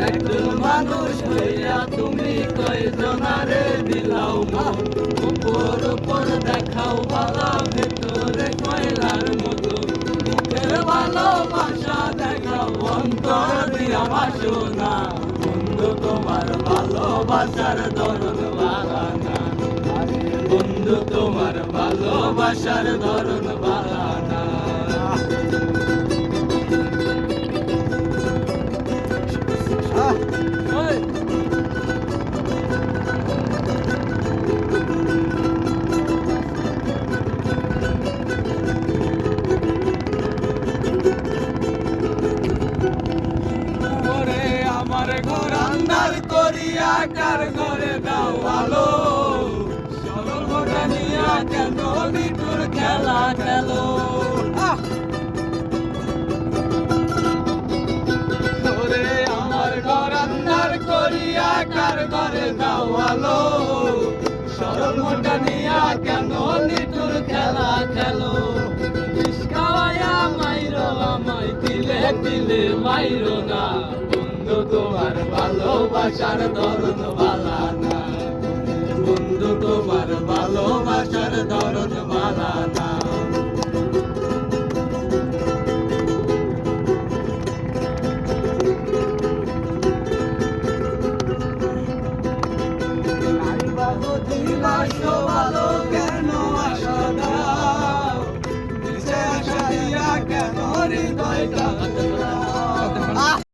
একজন মানুষ হইয়া তুমি কয়জনারে দিলাও মন, উপর উপর দেখাও ভালো, ভেতরে কয়লার মতো। মুখের ভালোবাসা দেখাও, অন্তর দিয়া বাসনা। বন্ধু তোমার ভালোবাসার ধরন বালানা, বন্ধু তোমার ভালোবাসার ধরন বালানা। আমার ঘর আন্দার করিয়া কার ঘরে দাও আলো, সরল মোটা নিয়া কেন বিটুর খেলা খেলো। ওরে আমার ঘর আন্দার করিয়া কার ঘরে দাও আলো, সরল মোটা নিয়া কেন বিটুর খেলা খেলো। বিষ খাওয়াইয়া মাইরো আমায়, দিলে দিলে মাইরো না। বন্ধু তোমার ভালোবাসার ধরন বালানা, বন্ধু তোমার ভালোবাসার ধরন বালানা।